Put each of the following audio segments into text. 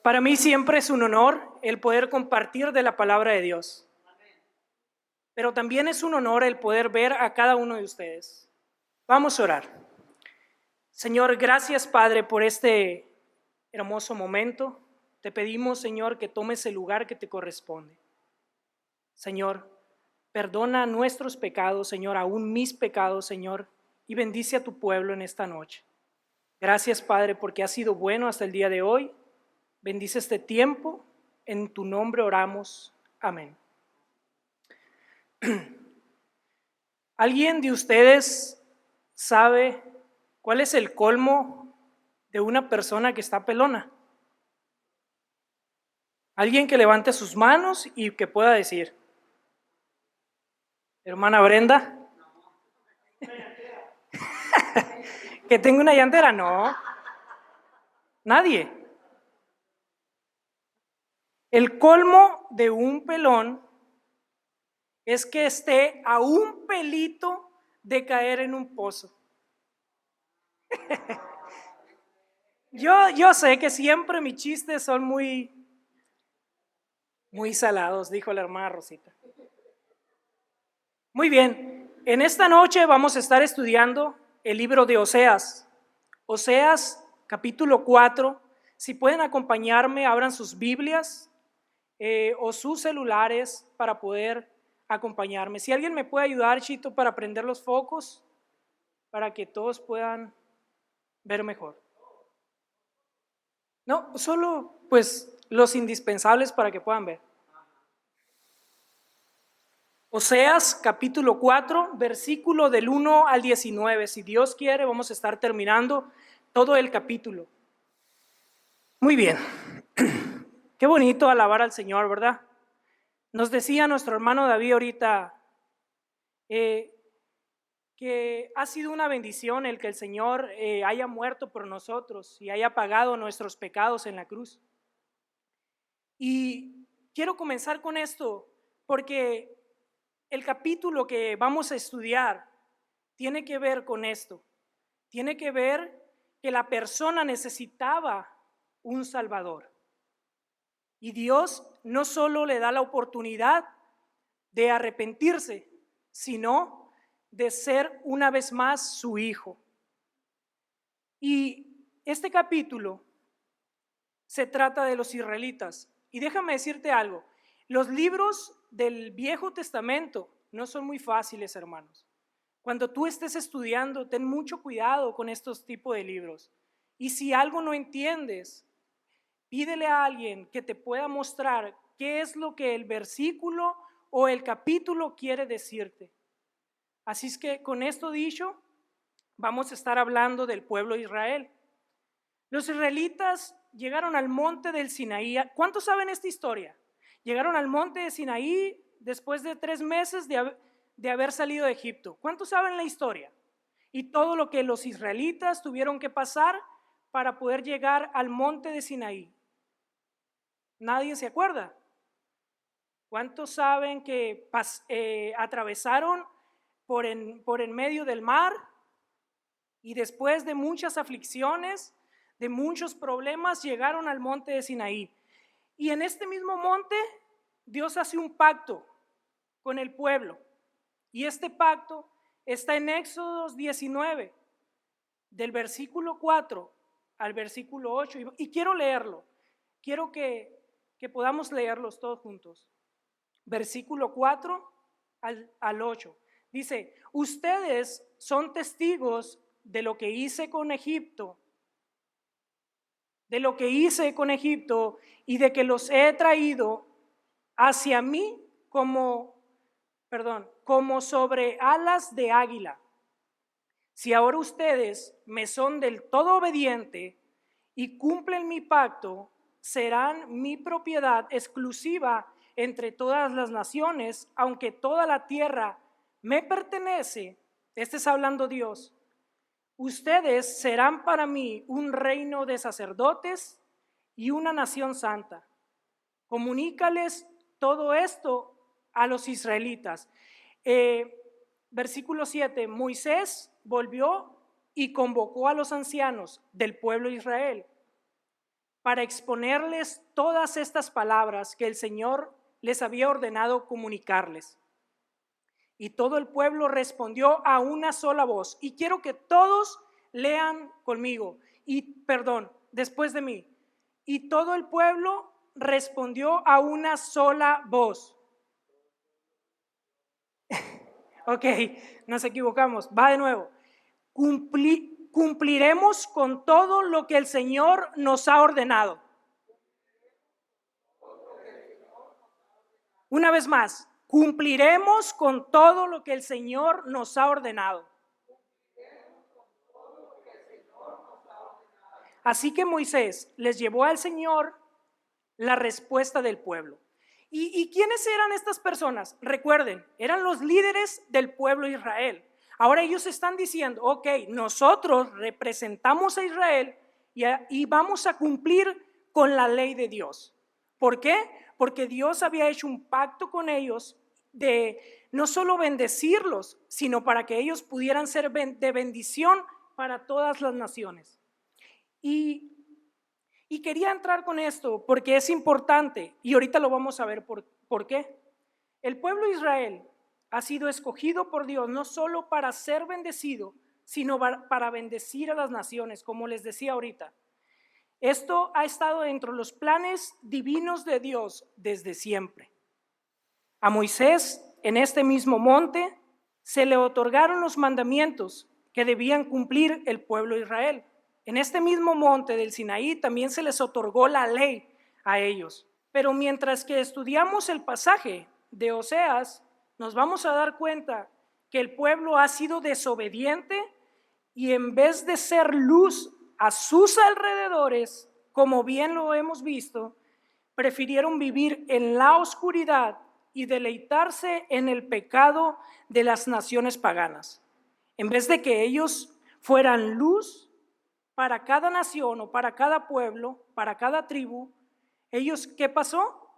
Para mí siempre es un honor el poder compartir de la palabra de Dios, pero también es un honor el poder ver a cada uno de ustedes. Vamos a orar. Señor, gracias Padre por este hermoso momento. Te pedimos, Señor, que tomes el lugar que te corresponde. Señor, perdona nuestros pecados, Señor, aún mis pecados, Señor, y bendice a tu pueblo en esta noche. Gracias, Padre, porque has sido bueno hasta el día de hoy. Bendice este tiempo. En tu nombre oramos. Amén. ¿Alguien de ustedes sabe cuál es el colmo de una persona que está pelona? Alguien que levante sus manos y que pueda decir. Hermana Brenda. ¿Que tenga una llantera? No. Nadie. El colmo de un pelón es que esté a un pelito de caer en un pozo. Yo sé que siempre mis chistes son muy salados, dijo la hermana Rosita. Muy bien, en esta noche vamos a estar estudiando el libro de Oseas. Oseas, capítulo 4. Si pueden acompañarme, abran sus Biblias o sus celulares para poder acompañarme. Si alguien me puede ayudar, Chito, para prender los focos, para que todos puedan ver mejor. No, solo pues los indispensables para que puedan ver. Oseas capítulo 4, versículo del 1 al 19. Si Dios quiere, vamos a estar terminando todo el capítulo. Muy bien. Qué bonito alabar al Señor, ¿verdad? Nos decía nuestro hermano David ahorita que ha sido una bendición el que el Señor haya muerto por nosotros y haya pagado nuestros pecados en la cruz. Y quiero comenzar con esto porque el capítulo que vamos a estudiar tiene que ver con esto. Tiene que ver que la persona necesitaba un Salvador. Y Dios no solo le da la oportunidad de arrepentirse, sino de ser una vez más su hijo. Y este capítulo se trata de los israelitas. Y déjame decirte algo, los libros del Viejo Testamento no son muy fáciles, hermanos. Cuando tú estés estudiando, ten mucho cuidado con estos tipos de libros. Y si algo no entiendes, pídele a alguien que te pueda mostrar qué es lo que el versículo o el capítulo quiere decirte. Así es que con esto dicho, vamos a estar hablando del pueblo de Israel. Los israelitas llegaron al monte del Sinaí. ¿Cuántos saben esta historia? Llegaron al monte de Sinaí después de 3 meses de haber salido de Egipto. ¿Cuántos saben la historia? Y todo lo que los israelitas tuvieron que pasar para poder llegar al monte de Sinaí. ¿Nadie se acuerda? ¿Cuántos saben que atravesaron por en medio del mar y después de muchas aflicciones, de muchos problemas, llegaron al monte de Sinaí? Y en este mismo monte Dios hace un pacto con el pueblo. Y este pacto está en Éxodo 19, del versículo 4 al versículo 8. Y quiero leerlo. Quiero que podamos leerlos todos juntos. Versículo 4 al 8. Dice, ustedes son testigos de lo que hice con Egipto, y de que los he traído hacia mí como sobre alas de águila. Si ahora ustedes me son del todo obediente y cumplen mi pacto, serán mi propiedad exclusiva entre todas las naciones, aunque toda la tierra me pertenece. Este está hablando Dios. Ustedes serán para mí un reino de sacerdotes y una nación santa. Comunícales todo esto a los israelitas. Versículo 7, Moisés volvió y convocó a los ancianos del pueblo de Israel. para exponerles todas estas palabras que el Señor les había ordenado comunicarles. Y todo el pueblo respondió a una sola voz. Y quiero que todos lean conmigo, después de mí. Y todo el pueblo respondió a una sola voz. Ok, nos equivocamos. Va de nuevo. Cumpliremos con todo lo que el Señor nos ha ordenado. Una vez más, cumpliremos con todo lo que el Señor nos ha ordenado. Así que Moisés les llevó al Señor la respuesta del pueblo. ¿Y quiénes eran estas personas? Recuerden, eran los líderes del pueblo de Israel. Ahora ellos están diciendo, ok, nosotros representamos a Israel y vamos a cumplir con la ley de Dios. ¿Por qué? Porque Dios había hecho un pacto con ellos de no solo bendecirlos, sino para que ellos pudieran ser de bendición para todas las naciones. Y quería entrar con esto porque es importante y ahorita lo vamos a ver por qué. El pueblo de Israel ha sido escogido por Dios no solo para ser bendecido, sino para bendecir a las naciones, como les decía ahorita. Esto ha estado dentro de los planes divinos de Dios desde siempre. A Moisés, en este mismo monte, se le otorgaron los mandamientos que debían cumplir el pueblo de Israel. En este mismo monte del Sinaí también se les otorgó la ley a ellos. Pero mientras que estudiamos el pasaje de Oseas, nos vamos a dar cuenta que el pueblo ha sido desobediente y en vez de ser luz a sus alrededores, como bien lo hemos visto, prefirieron vivir en la oscuridad y deleitarse en el pecado de las naciones paganas. En vez de que ellos fueran luz para cada nación o para cada pueblo, para cada tribu, ellos, ¿qué pasó?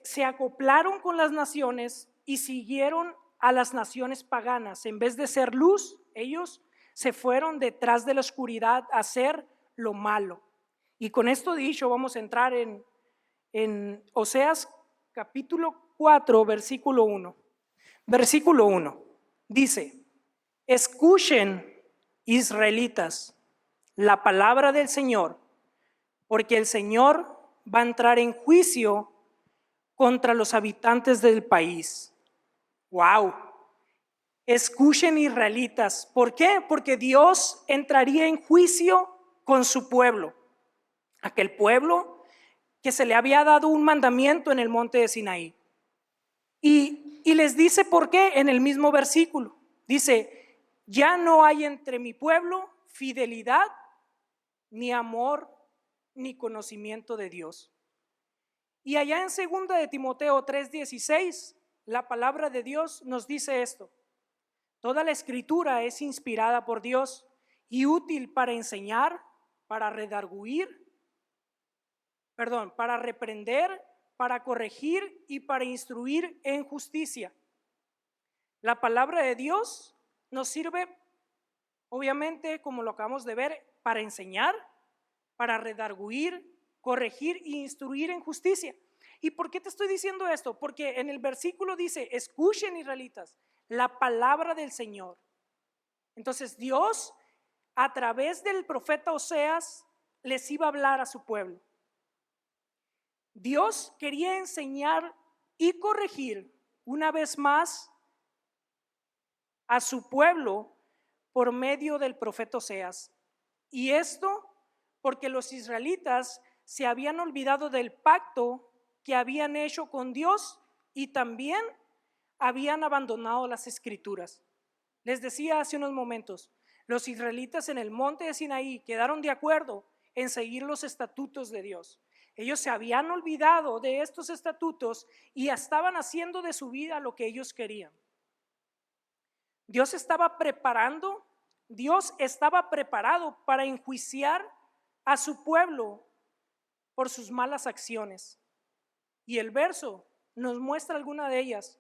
Se acoplaron con las naciones y siguieron a las naciones paganas. En vez de ser luz, ellos se fueron detrás de la oscuridad a hacer lo malo. Y con esto dicho, vamos a entrar en Oseas capítulo 4, versículo 1. Versículo 1 dice: escuchen, israelitas, la palabra del Señor, porque el Señor va a entrar en juicio contra los habitantes del país. ¡Wow! Escuchen, israelitas. ¿Por qué? Porque Dios entraría en juicio con su pueblo, aquel pueblo que se le había dado un mandamiento en el monte de Sinaí. Y les dice por qué en el mismo versículo. Dice: ya no hay entre mi pueblo fidelidad, ni amor, ni conocimiento de Dios. Y allá en 2 de Timoteo 3:16, la palabra de Dios nos dice esto: toda la escritura es inspirada por Dios y útil para enseñar, para para reprender, para corregir y para instruir en justicia. La palabra de Dios nos sirve, obviamente, como lo acabamos de ver, para enseñar, para redarguir, corregir e instruir en justicia. ¿Y por qué te estoy diciendo esto? Porque en el versículo dice: escuchen, israelitas, la palabra del Señor. Entonces Dios, a través del profeta Oseas, les iba a hablar a su pueblo. Dios quería enseñar y corregir una vez más a su pueblo por medio del profeta Oseas. Y esto porque los israelitas se habían olvidado del pacto que habían hecho con Dios y también habían abandonado las escrituras. Les decía hace unos momentos, los israelitas en el monte de Sinaí quedaron de acuerdo en seguir los estatutos de Dios. Ellos se habían olvidado de estos estatutos y estaban haciendo de su vida lo que ellos querían. Dios estaba preparado para enjuiciar a su pueblo por sus malas acciones. Y el verso nos muestra alguna de ellas.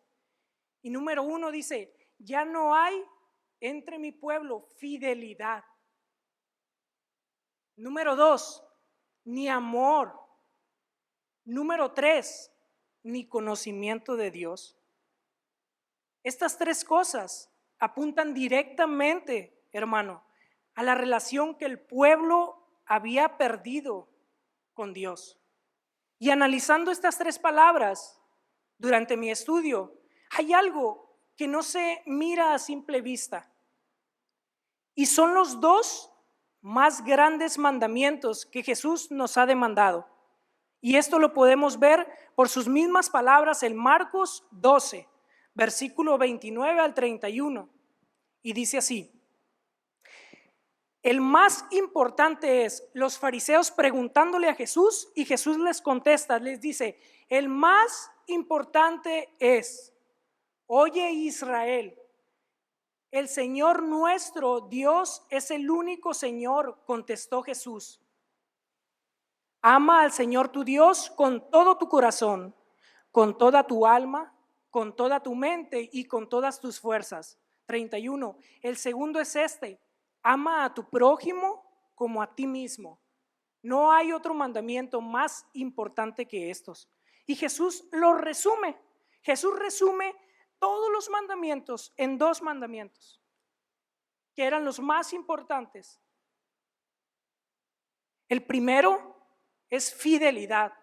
Y número 1 dice: ya no hay entre mi pueblo fidelidad. Número 2, ni amor. Número 3, ni conocimiento de Dios. Estas 3 cosas apuntan directamente, hermano, a la relación que el pueblo había perdido con Dios. Y analizando estas 3 palabras durante mi estudio, hay algo que no se mira a simple vista. Y son los 2 más grandes mandamientos que Jesús nos ha demandado. Y esto lo podemos ver por sus mismas palabras en Marcos 12, versículo 29 al 31. Y dice así: el más importante es, los fariseos preguntándole a Jesús, y Jesús les contesta, les dice, el más importante es, oye Israel, el Señor nuestro Dios es el único Señor, contestó Jesús. Ama al Señor tu Dios con todo tu corazón, con toda tu alma, con toda tu mente y con todas tus fuerzas. 31. El segundo es este: ama a tu prójimo como a ti mismo. No hay otro mandamiento más importante que estos. Y Jesús lo resume. Jesús resume todos los mandamientos en 2 mandamientos, que eran los más importantes. El primero es fidelidad.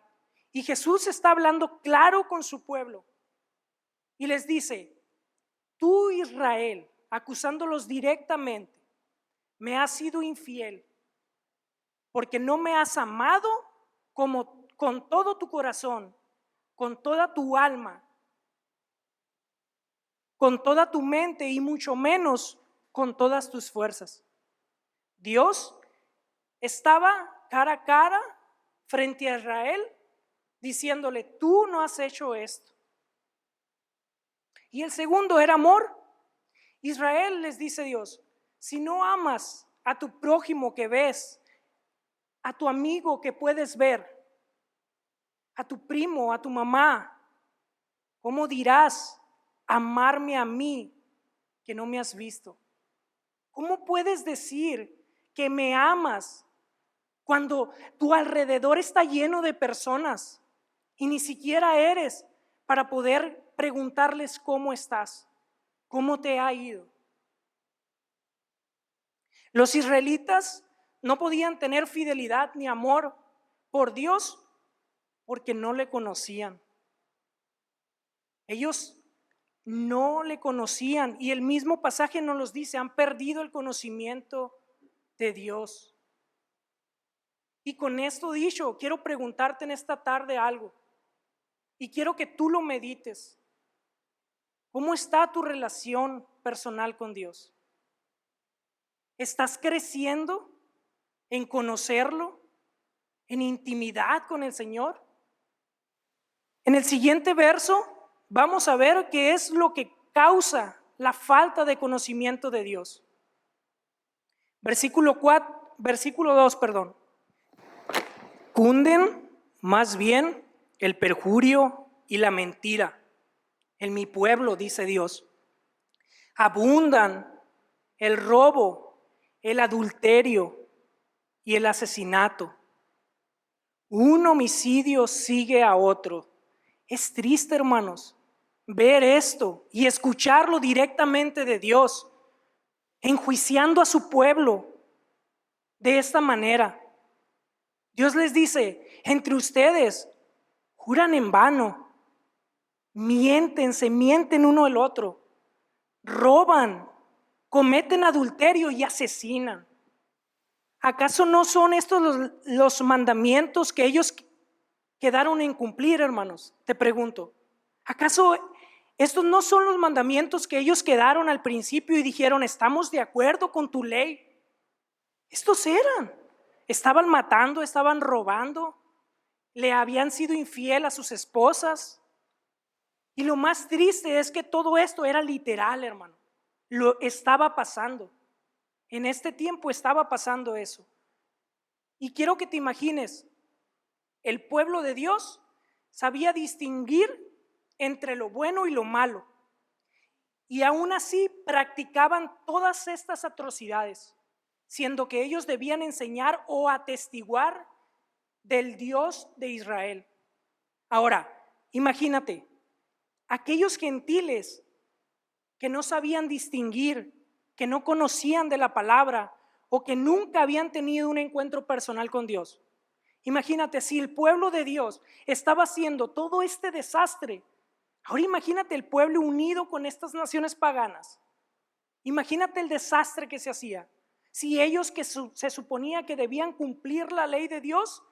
Y Jesús está hablando claro con su pueblo. Y les dice, tú Israel, acusándolos directamente, me has sido infiel, porque no me has amado como con todo tu corazón, con toda tu alma, con toda tu mente y mucho menos con todas tus fuerzas. Dios estaba cara a cara frente a Israel diciéndole, tú no has hecho esto. Y el segundo era amor. Israel, les dice Dios, si no amas a tu prójimo que ves, a tu amigo que puedes ver, a tu primo, a tu mamá, ¿cómo dirás amarme a mí que no me has visto? ¿Cómo puedes decir que me amas cuando tu alrededor está lleno de personas y ni siquiera eres para poder preguntarles cómo estás, cómo te ha ido? Los israelitas no podían tener fidelidad ni amor por Dios porque no le conocían. Ellos no le conocían y el mismo pasaje nos los dice, han perdido el conocimiento de Dios. Y con esto dicho, quiero preguntarte en esta tarde algo y quiero que tú lo medites. ¿Cómo está tu relación personal con Dios? ¿Estás creciendo en conocerlo, en intimidad con el Señor? En el siguiente verso vamos a ver qué es lo que causa la falta de conocimiento de Dios. Versículo 2, perdón. Cunden más bien el perjurio y la mentira en mi pueblo, dice Dios. Abundan el robo, el adulterio y el asesinato. Un homicidio sigue a otro. Es triste, hermanos, ver esto y escucharlo directamente de Dios, enjuiciando a su pueblo de esta manera. Dios les dice, entre ustedes juran en vano, mienten uno al otro, roban, cometen adulterio y asesinan. ¿Acaso no son estos los mandamientos que ellos quedaron en cumplir, hermanos? Te pregunto, ¿acaso estos no son los mandamientos que ellos quedaron al principio y dijeron, estamos de acuerdo con tu ley? Estos estaban matando, estaban robando, le habían sido infiel a sus esposas. Y lo más triste es que todo esto era literal, hermano. Lo estaba pasando. En este tiempo estaba pasando eso. Y quiero que te imagines, el pueblo de Dios sabía distinguir entre lo bueno y lo malo. Y aún así practicaban todas estas atrocidades, siendo que ellos debían enseñar o atestiguar del Dios de Israel. Ahora, imagínate, aquellos gentiles que no sabían distinguir, que no conocían de la palabra o que nunca habían tenido un encuentro personal con Dios. Imagínate, si el pueblo de Dios estaba haciendo todo este desastre, ahora imagínate el pueblo unido con estas naciones paganas. Imagínate el desastre que se hacía. Si ellos que se suponía que debían cumplir la ley de Dios,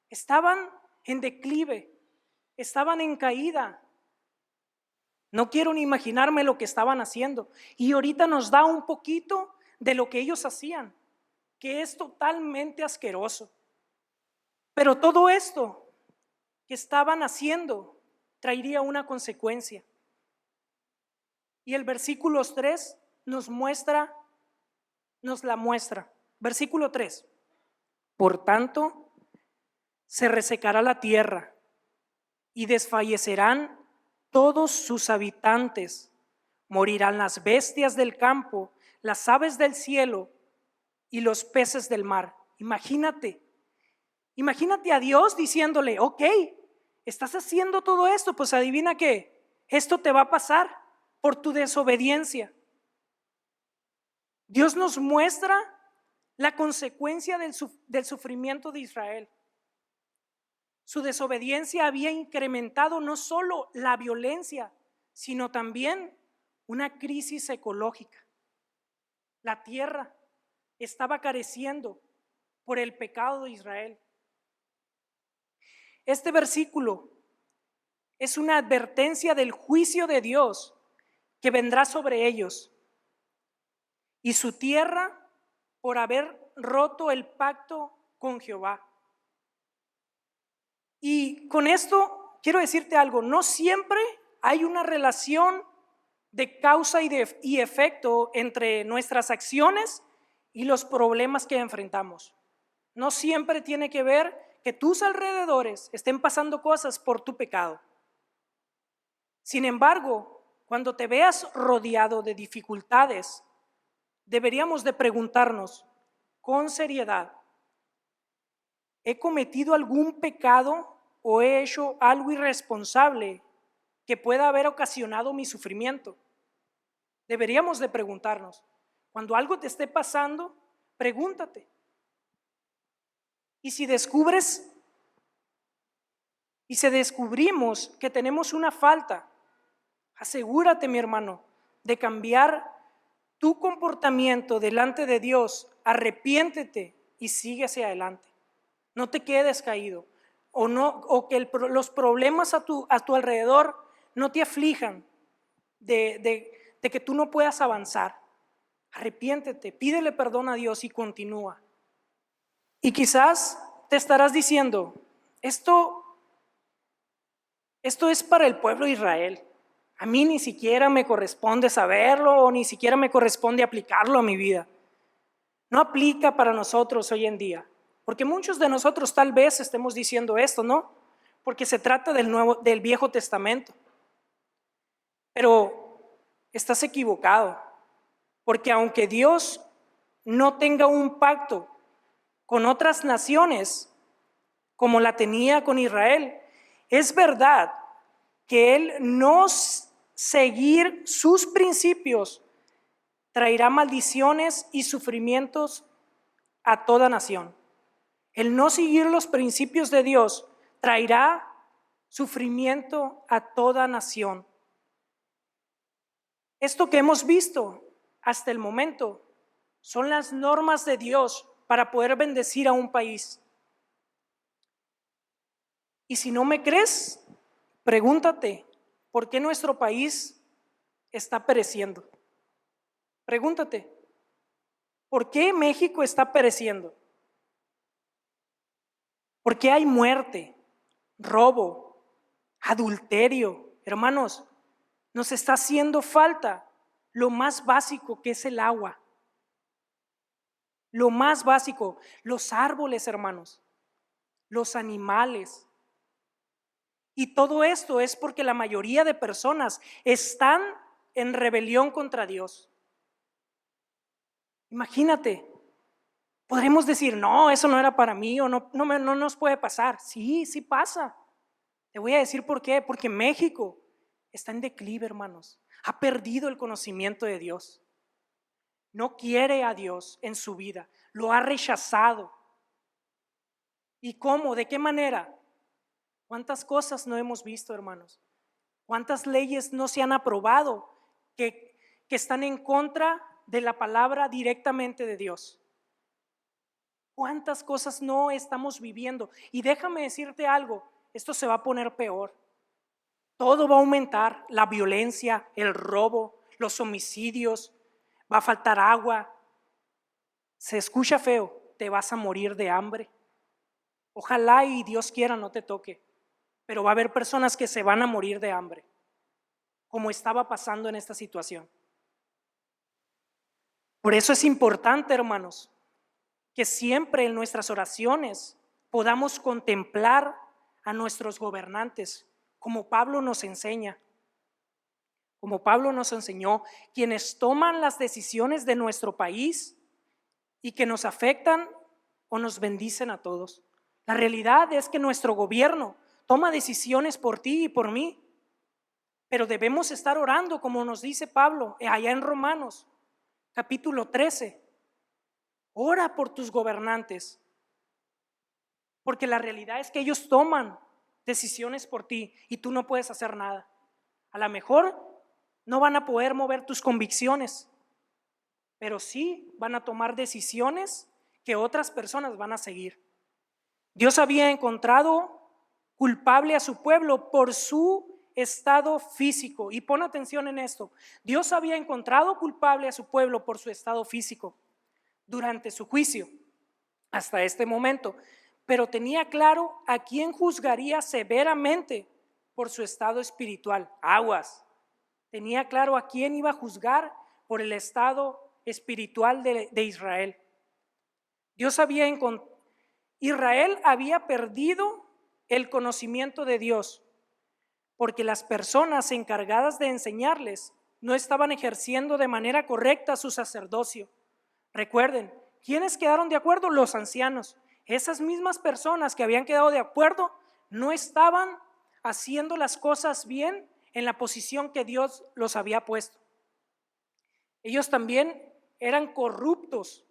estaban en declive, estaban en caída. No quiero ni imaginarme lo que estaban haciendo. Y ahorita nos da un poquito de lo que ellos hacían, que es totalmente asqueroso. Pero todo esto que estaban haciendo traería una consecuencia. Y el versículo 3 nos la muestra. Versículo 3. Por tanto, se resecará la tierra y desfallecerán todos sus habitantes. Morirán las bestias del campo, las aves del cielo y los peces del mar. Imagínate a Dios diciéndole, ok, estás haciendo todo esto, pues adivina qué, esto te va a pasar por tu desobediencia. Dios nos muestra la consecuencia del sufrimiento de Israel. Su desobediencia había incrementado no solo la violencia, sino también una crisis ecológica. La tierra estaba careciendo por el pecado de Israel. Este versículo es una advertencia del juicio de Dios que vendrá sobre ellos y su tierra por haber roto el pacto con Jehová. Y con esto quiero decirte algo, no siempre hay una relación de causa y efecto entre nuestras acciones y los problemas que enfrentamos. No siempre tiene que ver que tus alrededores estén pasando cosas por tu pecado. Sin embargo, cuando te veas rodeado de dificultades, deberíamos de preguntarnos con seriedad, ¿he cometido algún pecado o he hecho algo irresponsable que pueda haber ocasionado mi sufrimiento? Deberíamos de preguntarnos. Cuando algo te esté pasando, pregúntate. Y si descubrimos que tenemos una falta, asegúrate, mi hermano, de cambiar tu comportamiento delante de Dios. Arrepiéntete y sigue hacia adelante. No te quedes caído o que los problemas a tu alrededor no te aflijan de que tú no puedas avanzar. Arrepiéntete, pídele perdón a Dios y continúa. Y quizás te estarás diciendo, esto es para el pueblo de Israel. A mí ni siquiera me corresponde saberlo o ni siquiera me corresponde aplicarlo a mi vida. No aplica para nosotros hoy en día, porque muchos de nosotros tal vez estemos diciendo esto, ¿no? Porque se trata del Viejo Testamento. Pero estás equivocado, porque aunque Dios no tenga un pacto con otras naciones como la tenía con Israel, es verdad que Él no seguir sus principios traerá maldiciones y sufrimientos a toda nación. El no seguir los principios de Dios traerá sufrimiento a toda nación. Esto que hemos visto hasta el momento son las normas de Dios para poder bendecir a un país. Y si no me crees, pregúntate, ¿por qué nuestro país está pereciendo? Pregúntate, ¿por qué México está pereciendo? ¿Por qué hay muerte, robo, adulterio? Hermanos, nos está haciendo falta lo más básico, que es el agua. Lo más básico, los árboles, hermanos, los animales. Y todo esto es porque la mayoría de personas están en rebelión contra Dios. Imagínate, Podremos decir, no, eso no era para mí o no nos puede pasar. Sí, sí pasa. Te voy a decir por qué. Porque México está en declive, hermanos. Ha perdido el conocimiento de Dios. No quiere a Dios en su vida. Lo ha rechazado. ¿Y cómo? ¿De qué manera? ¿Cuántas cosas no hemos visto, hermanos? ¿Cuántas leyes no se han aprobado que están en contra de la palabra directamente de Dios? ¿Cuántas cosas no estamos viviendo? Y déjame decirte algo, esto se va a poner peor. Todo va a aumentar, la violencia, el robo, los homicidios, va a faltar agua. Se escucha feo, te vas a morir de hambre. Ojalá y Dios quiera no te toque, pero va a haber personas que se van a morir de hambre, como estaba pasando en esta situación. Por eso es importante, hermanos, que siempre en nuestras oraciones podamos contemplar a nuestros gobernantes, como Pablo nos enseña, como Pablo nos enseñó, quienes toman las decisiones de nuestro país y que nos afectan o nos bendicen a todos. La realidad es que nuestro gobierno toma decisiones por ti y por mí, pero debemos estar orando, como nos dice Pablo allá en Romanos, capítulo 13. Ora por tus gobernantes, porque la realidad es que ellos toman decisiones por ti y tú no puedes hacer nada. A lo mejor no van a poder mover tus convicciones, pero sí van a tomar decisiones que otras personas van a seguir. Dios había encontrado culpable a su pueblo por su estado físico. Y pon atención en esto. Dios había encontrado culpable a su pueblo por su estado físico durante su juicio hasta este momento, pero tenía claro a quién juzgaría severamente por su estado espiritual. Aguas. Tenía claro a quién iba a juzgar por el estado espiritual de Israel. Israel había perdido el conocimiento de Dios porque las personas encargadas de enseñarles no estaban ejerciendo de manera correcta su sacerdocio. Recuerden, ¿quiénes quedaron de acuerdo? Los ancianos. Esas mismas personas que habían quedado de acuerdo no estaban haciendo las cosas bien en la posición que Dios los había puesto. Ellos también eran corruptos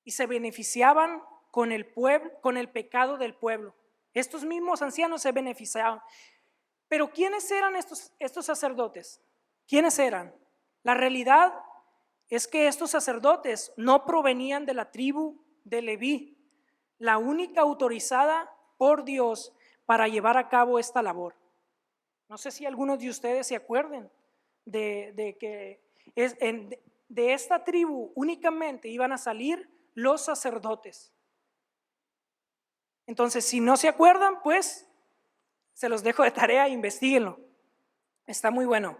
y se beneficiaban con el pueblo, con el pecado del pueblo. Estos mismos ancianos se beneficiaban. Pero ¿quiénes eran estos sacerdotes? ¿Quiénes eran? La realidad es que estos sacerdotes no provenían de la tribu de Leví, la única autorizada por Dios para llevar a cabo esta labor. No sé si algunos de ustedes se acuerden de que de esta tribu únicamente iban a salir los sacerdotes. Entonces, si no se acuerdan, pues se los dejo de tarea, investíguenlo. Está muy bueno.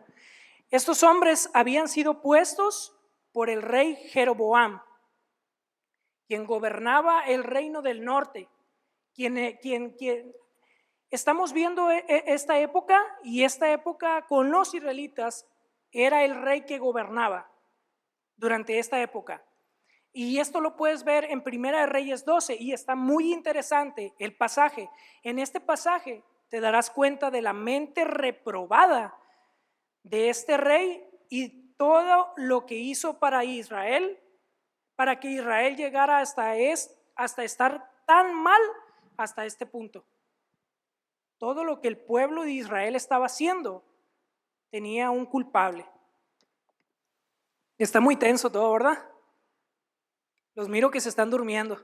Estos hombres habían sido puestos por el rey Jeroboam, quien gobernaba el reino del norte, estamos viendo esta época, y esta época con los israelitas era el rey que gobernaba durante esta época. Y esto lo puedes ver en Primera de Reyes 12 y está muy interesante el pasaje. En este pasaje te darás cuenta de la mente reprobada de este rey y todo lo que hizo para Israel, para que Israel llegara hasta estar tan mal hasta este punto. Todo lo que el pueblo de Israel estaba haciendo tenía un culpable. Está muy tenso todo, ¿verdad? Los miro que se están durmiendo.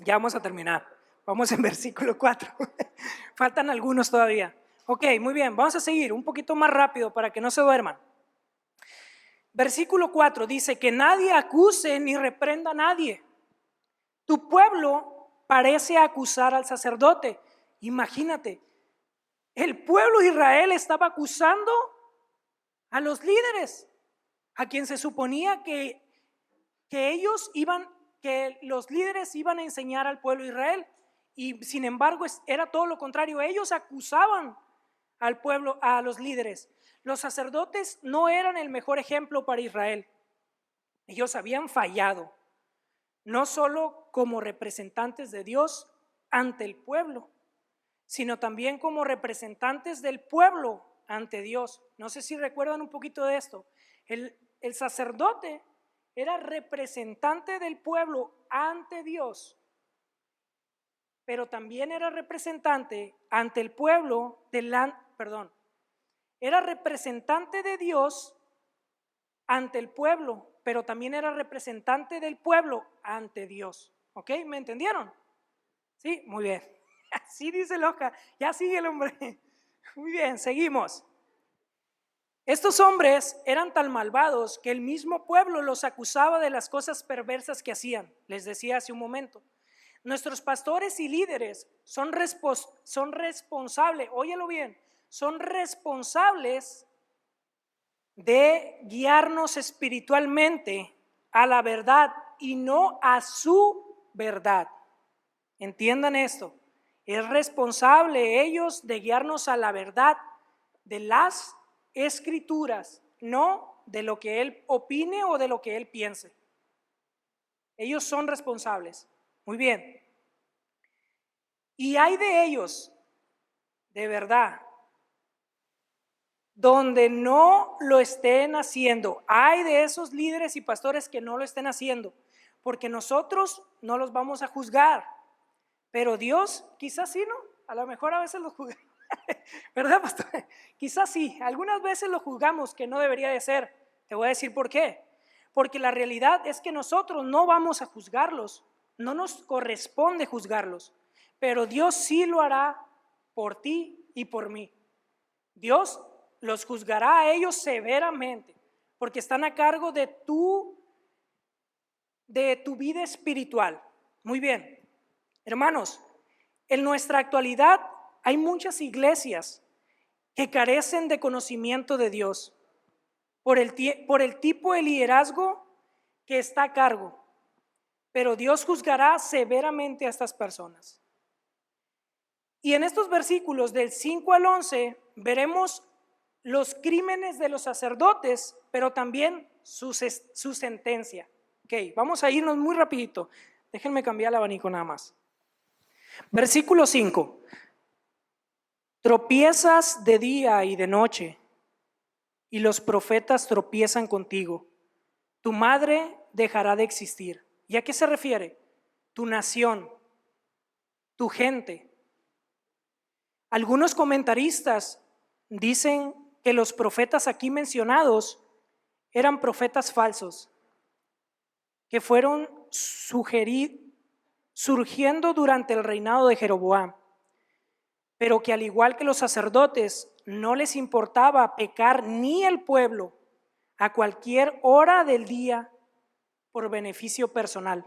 Ya vamos a terminar. Vamos en versículo 4. Faltan algunos todavía. Ok, muy bien, vamos a seguir un poquito más rápido para que no se duerman. Versículo 4 dice que nadie acuse ni reprenda a nadie. Tu pueblo parece acusar al sacerdote. Imagínate, el pueblo de Israel estaba acusando a los líderes, a quien se suponía que los líderes iban a enseñar al pueblo de Israel, y sin embargo era todo lo contrario. Ellos acusaban al pueblo, a los líderes. Los sacerdotes no eran el mejor ejemplo para Israel. Ellos habían fallado, no solo como representantes de Dios ante el pueblo, sino también como representantes del pueblo ante Dios. No sé si recuerdan un poquito de esto. El sacerdote era representante del pueblo ante Dios, pero también era representante ante el pueblo era representante de Dios ante el pueblo, pero también era representante del pueblo ante Dios. ¿Ok? ¿Me entendieron? Sí, muy bien. Así dice Loja, ya sigue el hombre. Muy bien, seguimos. Estos hombres eran tan malvados que el mismo pueblo los acusaba de las cosas perversas que hacían. Les decía hace un momento. Nuestros pastores y líderes son responsables, óyelo bien, son responsables de guiarnos espiritualmente a la verdad y no a su verdad. Entiendan esto, es responsable ellos de guiarnos a la verdad de las escrituras, no de lo que él opine o de lo que él piense. Ellos son responsables. Muy bien. Y hay de ellos, de verdad, donde no lo estén haciendo. Hay de esos líderes y pastores que no lo estén haciendo, porque nosotros no los vamos a juzgar, pero Dios quizás sí, ¿no? A lo mejor a veces lo juzgamos, ¿verdad, pastor? Quizás sí, algunas veces lo juzgamos que no debería de ser. Te voy a decir por qué. Porque la realidad es que nosotros no vamos a juzgarlos, no nos corresponde juzgarlos, pero Dios sí lo hará por ti y por mí. Dios los juzgará a ellos severamente, porque están a cargo de tu vida espiritual. Muy bien, hermanos, en nuestra actualidad hay muchas iglesias que carecen de conocimiento de Dios por el tipo de liderazgo que está a cargo, pero Dios juzgará severamente a estas personas. Y en estos versículos del 5 al 11 veremos los crímenes de los sacerdotes, pero también su sentencia. Ok, vamos a irnos muy rapidito. Déjenme cambiar el abanico nada más. Versículo 5. Tropiezas de día y de noche, y los profetas tropiezan contigo. Tu madre dejará de existir. ¿Y a qué se refiere? Tu nación, tu gente. Algunos comentaristas dicen que los profetas aquí mencionados eran profetas falsos, que fueron surgiendo durante el reinado de Jeroboam, pero que al igual que los sacerdotes no les importaba pecar ni el pueblo a cualquier hora del día por beneficio personal.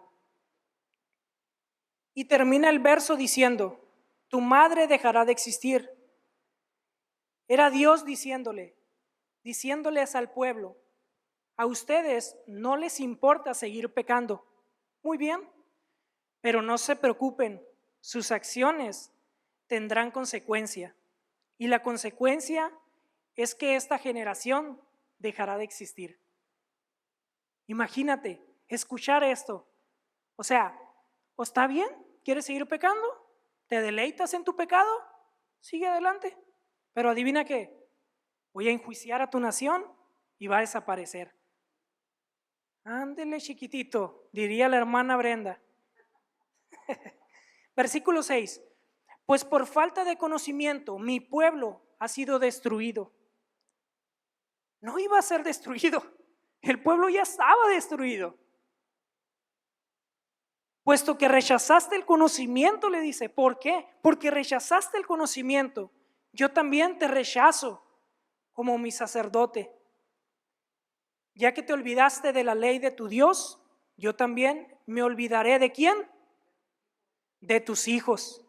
Y termina el verso diciendo, tu madre dejará de existir. Era Dios diciéndoles al pueblo, a ustedes no les importa seguir pecando. Muy bien, pero no se preocupen, sus acciones tendrán consecuencia. Y la consecuencia es que esta generación dejará de existir. Imagínate, escuchar esto. O sea, ¿o está bien? ¿Quieres seguir pecando? ¿Te deleitas en tu pecado? Sigue adelante. Pero adivina qué, voy a enjuiciar a tu nación y va a desaparecer. Ándele chiquitito, diría la hermana Brenda. Versículo 6. Pues por falta de conocimiento mi pueblo ha sido destruido. No iba a ser destruido, el pueblo ya estaba destruido. Puesto que rechazaste el conocimiento, le dice. ¿Por qué? Porque rechazaste el conocimiento. Yo también te rechazo como mi sacerdote. Ya que te olvidaste de la ley de tu Dios, yo también me olvidaré ¿de quién? De tus hijos.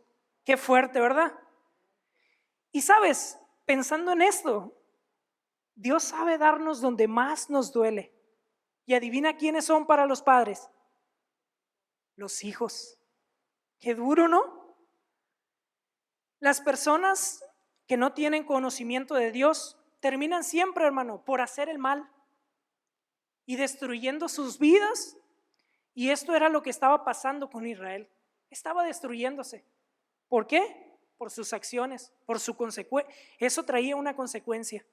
Qué fuerte, ¿verdad? Y sabes, pensando en esto, Dios sabe darnos donde más nos duele. Y adivina quiénes son para los padres. Los hijos. Qué duro, ¿no? Las personas que no tienen conocimiento de Dios terminan siempre, hermano, por hacer el mal. y destruyendo sus vidas. Y esto era lo que estaba pasando con Israel. Estaba destruyéndose. ¿Por qué? Por sus acciones, por su consecuencia. Eso traía una consecuencia.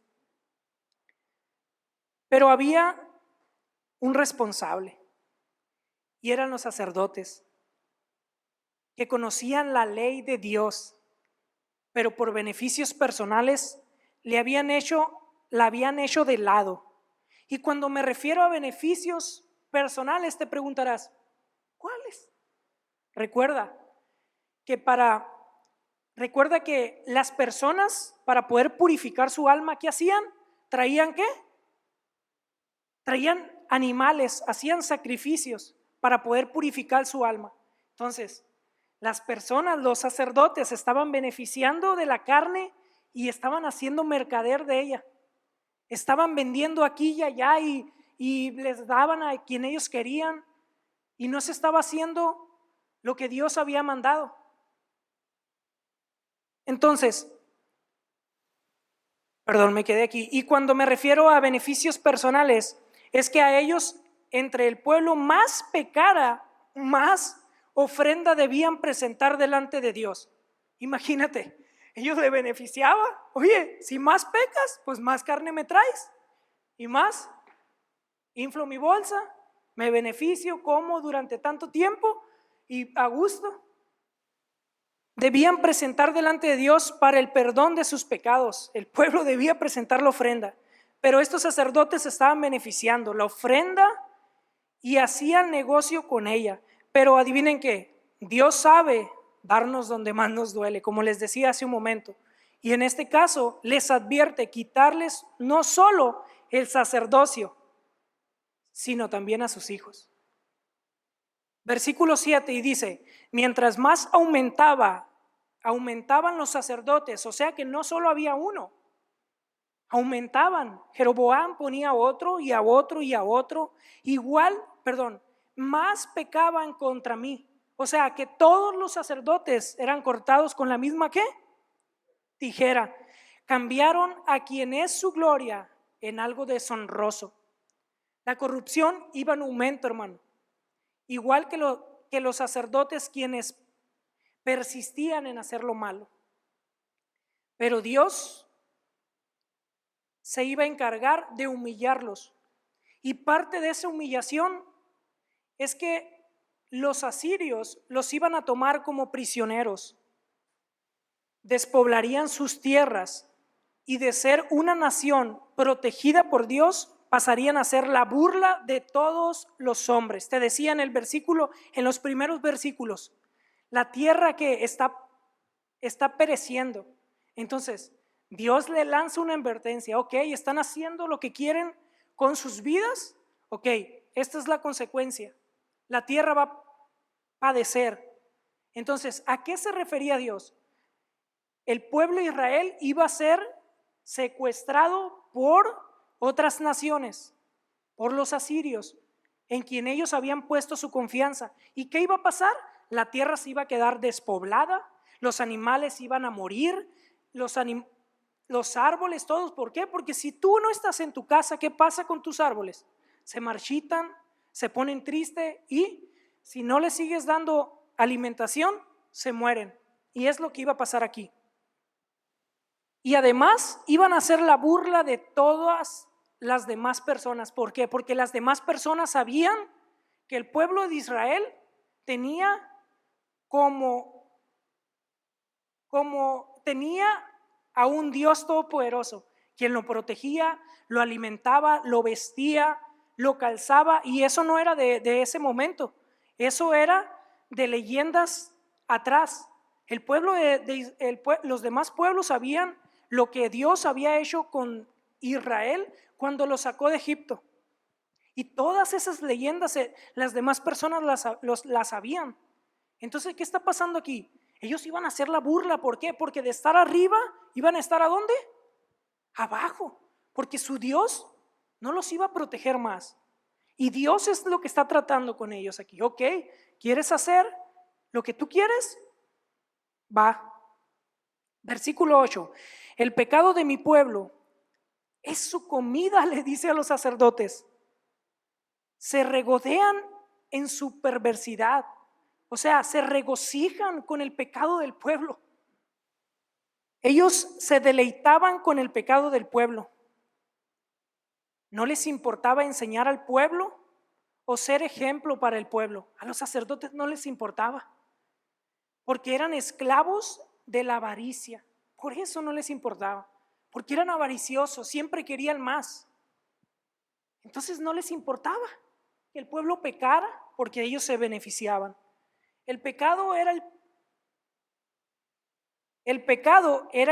Pero había un responsable, y eran los sacerdotes, que conocían la ley de Dios, pero por beneficios personales la habían hecho de lado. Y cuando me refiero a beneficios personales, te preguntarás, ¿cuáles? Recuerda que las personas, para poder purificar su alma, ¿qué hacían? ¿Traían qué? Traían animales, hacían sacrificios para poder purificar su alma. Entonces, las personas, los sacerdotes, estaban beneficiando de la carne y estaban haciendo mercader de ella. Estaban vendiendo aquí y allá y les daban a quien ellos querían, y no se estaba haciendo lo que Dios había mandado. Entonces, me quedé aquí. Y cuando me refiero a beneficios personales, es que a ellos, entre el pueblo más pecara, más ofrenda debían presentar delante de Dios. Imagínate, ellos le beneficiaba. Oye, si más pecas, pues más carne me traes, y más inflo mi bolsa, me beneficio, como durante tanto tiempo y a gusto. Debían presentar delante de Dios para el perdón de sus pecados. El pueblo debía presentar la ofrenda, pero estos sacerdotes estaban beneficiando la ofrenda y hacían negocio con ella. Pero adivinen qué, Dios sabe darnos donde más nos duele, como les decía hace un momento. Y en este caso les advierte quitarles no solo el sacerdocio, sino también a sus hijos. Versículo 7, y dice, mientras más aumentaban los sacerdotes, o sea que no solo había uno, aumentaban. Jeroboam ponía a otro y a otro y a otro, más pecaban contra mí. O sea que todos los sacerdotes eran cortados con la misma ¿qué? Tijera. Cambiaron a quien es su gloria en algo deshonroso. La corrupción iba en aumento, hermano. Igual que los sacerdotes, quienes persistían en hacer lo malo. Pero Dios se iba a encargar de humillarlos. Y parte de esa humillación es que los asirios los iban a tomar como prisioneros, despoblarían sus tierras, y de ser una nación protegida por Dios, pasarían a ser la burla de todos los hombres. Te decía en los primeros versículos, la tierra que está pereciendo. Entonces, Dios le lanza una advertencia. Ok, están haciendo lo que quieren con sus vidas. Ok, esta es la consecuencia. La tierra va a padecer. Entonces, ¿a qué se refería Dios? El pueblo de Israel iba a ser secuestrado por otras naciones, por los asirios, en quien ellos habían puesto su confianza. ¿Y qué iba a pasar? La tierra se iba a quedar despoblada, los animales iban a morir, los árboles todos. ¿Por qué? Porque si tú no estás en tu casa, ¿qué pasa con tus árboles? Se marchitan, se ponen tristes, y si no les sigues dando alimentación, se mueren. Y es lo que iba a pasar aquí. Y además iban a hacer la burla de todas las demás personas. ¿Por qué? Porque las demás personas sabían que el pueblo de Israel tenía tenía a un Dios todopoderoso, quien lo protegía, lo alimentaba, lo vestía, lo calzaba. Y eso no era de ese momento, eso era de leyendas atrás. Los demás pueblos sabían lo que Dios había hecho con Israel cuando lo sacó de Egipto. Y todas esas leyendas las demás personas las sabían. Entonces, ¿qué está pasando aquí? Ellos iban a hacer la burla. ¿Por qué? Porque de estar arriba iban a estar ¿a dónde? Abajo. Porque su Dios no los iba a proteger más. Y Dios es lo que está tratando con ellos aquí. Ok, ¿quieres hacer lo que tú quieres? Va. Versículo 8. El pecado de mi pueblo es su comida, le dice a los sacerdotes. se regodean en su perversidad. O sea, se regocijan con el pecado del pueblo. Ellos se deleitaban con el pecado del pueblo. No les importaba enseñar al pueblo o ser ejemplo para el pueblo. A los sacerdotes no les importaba, porque eran esclavos de la avaricia. Por eso no les importaba, porque eran avariciosos, siempre querían más. Entonces no les importaba que el pueblo pecara, porque ellos se beneficiaban. El pecado era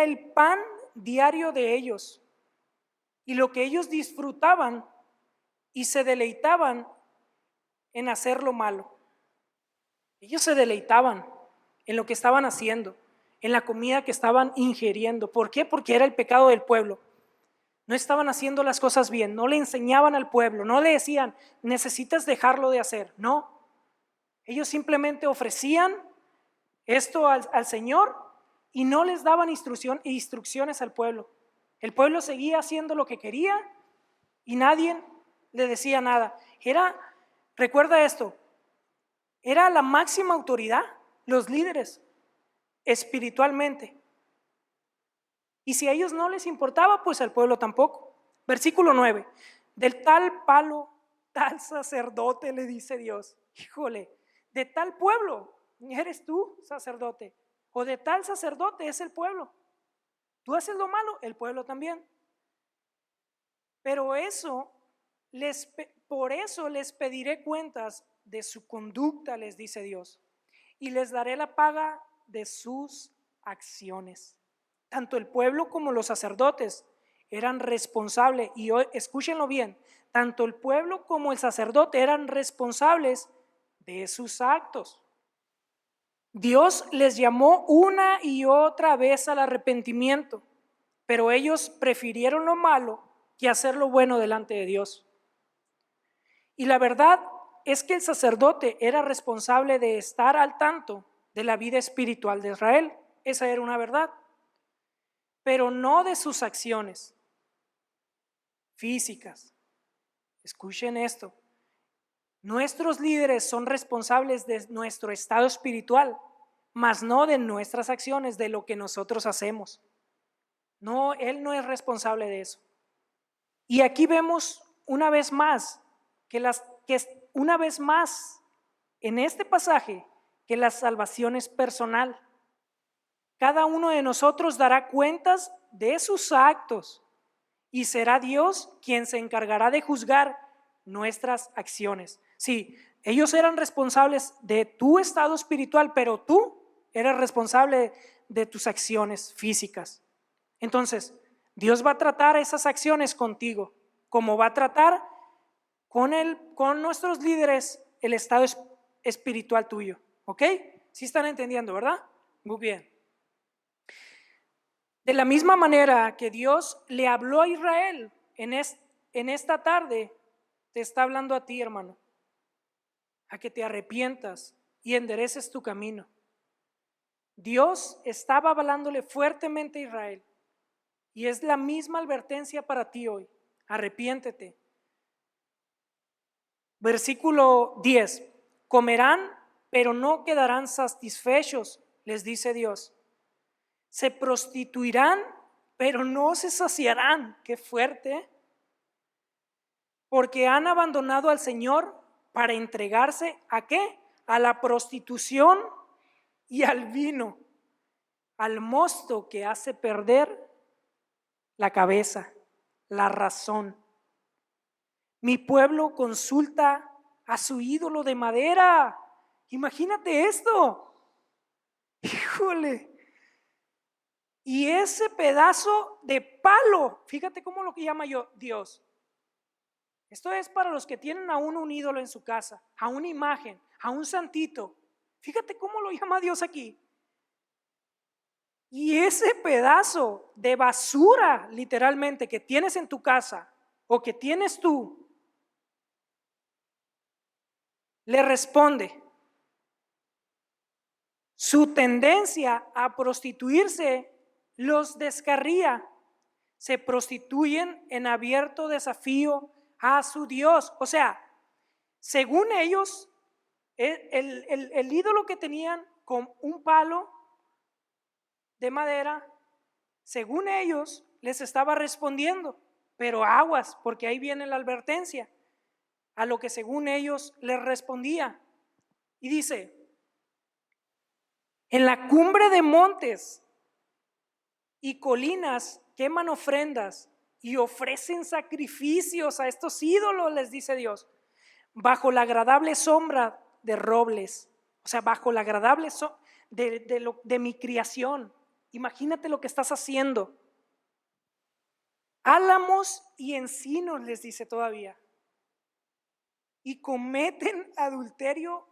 el pan diario de ellos, y lo que ellos disfrutaban y se deleitaban en hacer lo malo. Ellos se deleitaban en lo que estaban haciendo, en la comida que estaban ingiriendo. ¿Por qué? Porque era el pecado del pueblo. No estaban haciendo las cosas bien, no le enseñaban al pueblo, no le decían, necesitas dejarlo de hacer. No, ellos simplemente ofrecían esto al Señor y no les daban instrucciones al pueblo. El pueblo seguía haciendo lo que quería y nadie le decía nada. Recuerda esto, era la máxima autoridad, los líderes, espiritualmente. Y si a ellos no les importaba, pues al pueblo tampoco. Versículo 9, del tal palo, tal sacerdote, le dice Dios. Híjole, de tal pueblo eres tú, sacerdote, o de tal sacerdote es el pueblo. Tú haces lo malo, el pueblo también. Pero por eso les pediré cuentas de su conducta, les dice Dios, y les daré la paga de sus acciones. Tanto el pueblo como los sacerdotes eran responsables, y hoy, escúchenlo bien, tanto el pueblo como el sacerdote eran responsables de sus actos. Dios les llamó una y otra vez al arrepentimiento, pero ellos prefirieron lo malo que hacer lo bueno delante de Dios. Y la verdad es que el sacerdote era responsable de estar al tanto de la vida espiritual de Israel. Esa era una verdad, pero no de sus acciones físicas. Escuchen esto. Nuestros líderes son responsables de nuestro estado espiritual, mas no de nuestras acciones, de lo que nosotros hacemos. No, él no es responsable de eso. Y aquí vemos una vez más en este pasaje que la salvación es personal. Cada uno de nosotros dará cuentas de sus actos y será Dios quien se encargará de juzgar nuestras acciones. Sí, ellos eran responsables de tu estado espiritual, pero tú eres responsable de tus acciones físicas. Entonces, Dios va a tratar esas acciones contigo, como va a tratar con nuestros líderes el estado espiritual tuyo. ¿Ok? ¿Sí están entendiendo, verdad? Muy bien. De la misma manera que Dios le habló a Israel en esta tarde, te está hablando a ti, hermano, a que te arrepientas y endereces tu camino. Dios estaba hablándole fuertemente a Israel y es la misma advertencia para ti hoy. Arrepiéntete. Versículo 10, comerán, pero no quedarán satisfechos, les dice Dios. Se prostituirán, pero no se saciarán. Qué fuerte. Porque han abandonado al Señor para entregarse ¿a qué? A la prostitución y al vino, al mosto que hace perder la cabeza, la razón. Mi pueblo consulta a su ídolo de madera. Imagínate esto. Híjole. Y ese pedazo de palo, fíjate cómo lo que llama Dios. Esto es para los que tienen aún un ídolo en su casa, a una imagen, a un santito. Fíjate cómo lo llama Dios aquí. Y ese pedazo de basura, literalmente, que tienes en tu casa o que tienes tú, le responde. Su tendencia a prostituirse los descarría. Se prostituyen en abierto desafío a su Dios. O sea, Según ellos, el ídolo que tenían con un palo de madera, según ellos, les estaba respondiendo, pero aguas, porque ahí viene la advertencia, a lo que según ellos les respondía. Y dice, en la cumbre de montes y colinas queman ofrendas y ofrecen sacrificios a estos ídolos, les dice Dios, bajo la agradable sombra de robles, o sea, bajo la agradable de mi creación. Imagínate lo que estás haciendo. Álamos y encinos, les dice todavía, y cometen adulterio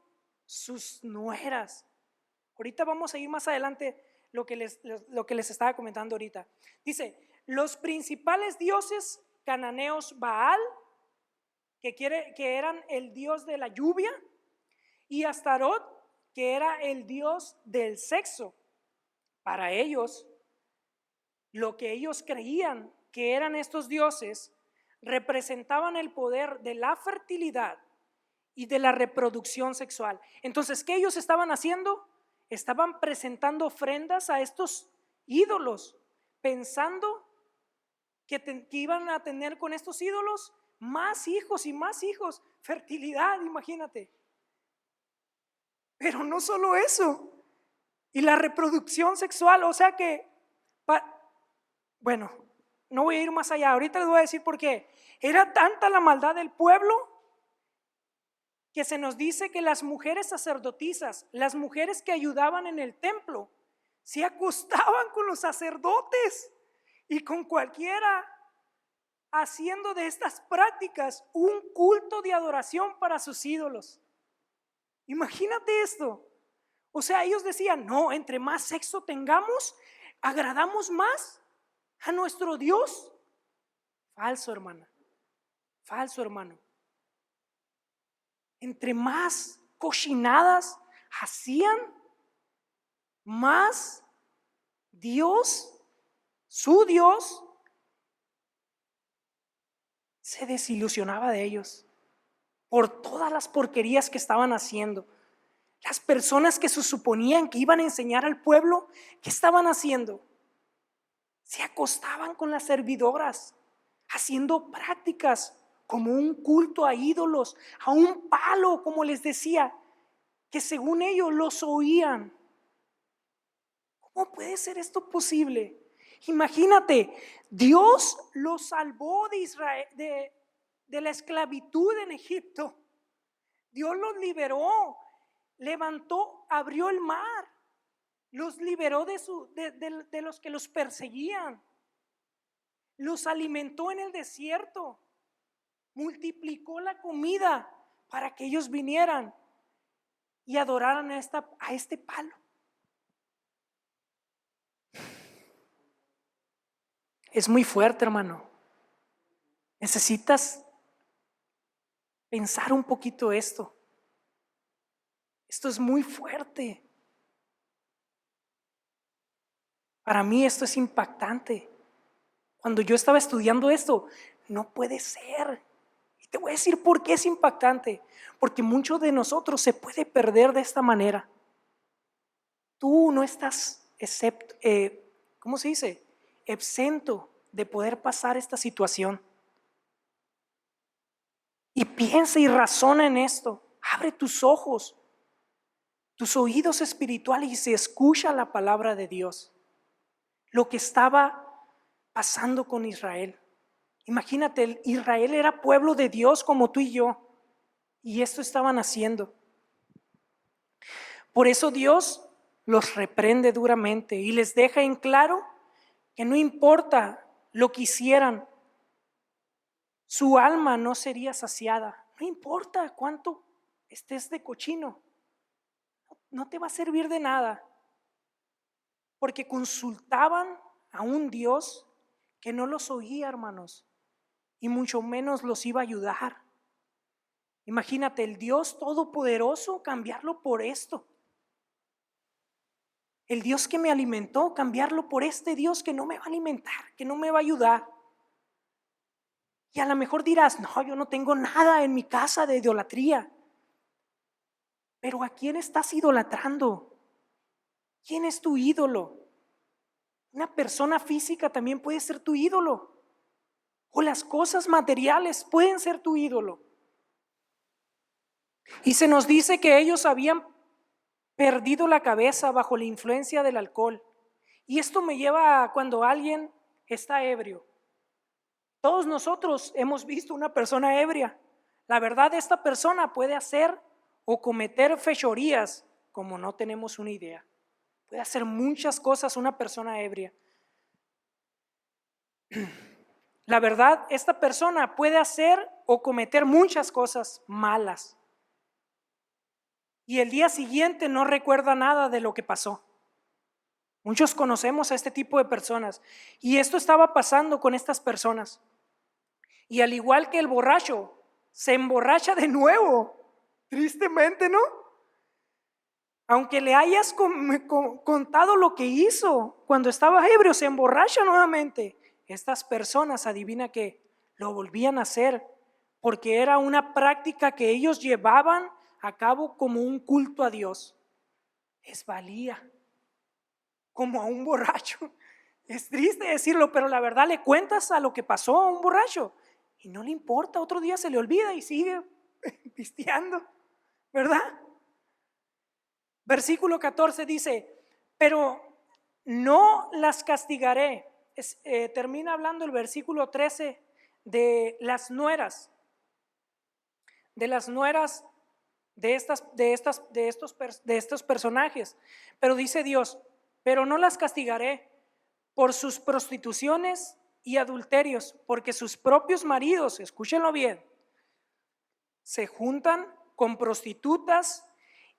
sus nueras. Ahorita vamos a ir más adelante lo que les estaba comentando ahorita. Dice, los principales dioses cananeos, Baal, que eran el dios de la lluvia, y Astarot, que era el dios del sexo. Para ellos, lo que ellos creían que eran estos dioses representaban el poder de la fertilidad y de la reproducción sexual. Entonces, ¿qué ellos estaban haciendo? Estaban presentando ofrendas a estos ídolos, pensando que iban a tener con estos ídolos más hijos y más hijos, fertilidad, imagínate. Pero no solo eso, y la reproducción sexual, o sea que, bueno, no voy a ir más allá, ahorita les voy a decir por qué. Era tanta la maldad del pueblo que se nos dice que las mujeres sacerdotisas, las mujeres que ayudaban en el templo, se acostaban con los sacerdotes y con cualquiera, haciendo de estas prácticas un culto de adoración para sus ídolos. Imagínate esto. O sea, ellos decían, no, entre más sexo tengamos, agradamos más a nuestro Dios. Falso, hermana. Falso, hermano. Entre más cochinadas hacían, más Dios, su Dios, se desilusionaba de ellos por todas las porquerías que estaban haciendo. Las personas que se suponían que iban a enseñar al pueblo, ¿qué estaban haciendo? Se acostaban con las servidoras, haciendo prácticas como un culto a ídolos, a un palo, como les decía, que según ellos los oían. ¿Cómo puede ser esto posible? Imagínate, Dios los salvó de Israel, de la esclavitud en Egipto. Dios los liberó, levantó, abrió el mar, los liberó de los que los perseguían, los alimentó en el desierto, multiplicó la comida para que ellos vinieran y adoraran a este palo. Es muy fuerte, hermano. Necesitas pensar un poquito esto. Esto es muy fuerte. Para mí esto es impactante. Cuando yo estaba estudiando esto, no puede ser. Y te voy a decir por qué es impactante. Porque muchos de nosotros se puede perder de esta manera. Tú no estás ¿cómo se dice? Exento de poder pasar esta situación. Y piensa y razona en esto. Abre tus ojos, tus oídos espirituales y se escucha la palabra de Dios. Lo que estaba pasando con Israel. Imagínate, Israel era pueblo de Dios como tú y yo. Y esto estaban haciendo. Por eso Dios los reprende duramente y les deja en claro que no importa lo que hicieran, su alma no sería saciada. No importa cuánto estés de cochino, no te va a servir de nada. Porque consultaban a un Dios que no los oía, hermanos, y mucho menos los iba a ayudar. Imagínate, el Dios todopoderoso, cambiarlo por esto. El Dios que me alimentó, cambiarlo por este Dios que no me va a alimentar, que no me va a ayudar. Y a lo mejor dirás, no, yo no tengo nada en mi casa de idolatría. Pero ¿a quién estás idolatrando? ¿Quién es tu ídolo? Una persona física también puede ser tu ídolo. O las cosas materiales pueden ser tu ídolo. Y se nos dice que ellos habían perdido la cabeza bajo la influencia del alcohol. Y esto me lleva a cuando alguien está ebrio. Todos nosotros hemos visto una persona ebria. La verdad, esta persona puede hacer o cometer fechorías como no tenemos una idea. Puede hacer muchas cosas una persona ebria. La verdad, esta persona puede hacer o cometer muchas cosas malas. Y el día siguiente no recuerda nada de lo que pasó. Muchos conocemos a este tipo de personas. Y esto estaba pasando con estas personas. Y al igual que el borracho, se emborracha de nuevo. Tristemente, ¿no? Aunque le hayas contado lo que hizo cuando estaba ebrio, se emborracha nuevamente. Estas personas, adivina que lo volvían a hacer, porque era una práctica que ellos llevaban a cabo como un culto a Dios. Les valía, como a un borracho. Es triste decirlo, pero la verdad, le cuentas a lo que pasó a un borracho y no le importa, otro día se le olvida y sigue pisteando, ¿verdad? Versículo 14 dice, pero no las castigaré. Termina hablando el versículo 13 de las nueras, de estos personajes. Pero dice Dios, pero no las castigaré por sus prostituciones y adulterios, porque sus propios maridos, escúchenlo bien, se juntan con prostitutas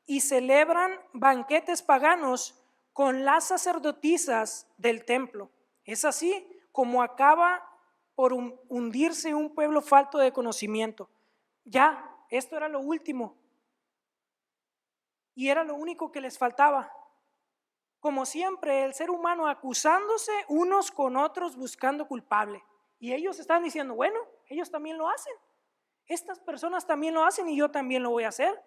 y celebran banquetes paganos con las sacerdotisas del templo. Es así como acaba por hundirse un pueblo falto de conocimiento. Ya, esto era lo último. Y era lo único que les faltaba. Como siempre, el ser humano acusándose unos con otros buscando culpable. Y ellos están diciendo, bueno, ellos también lo hacen. Estas personas también lo hacen y yo también lo voy a hacer.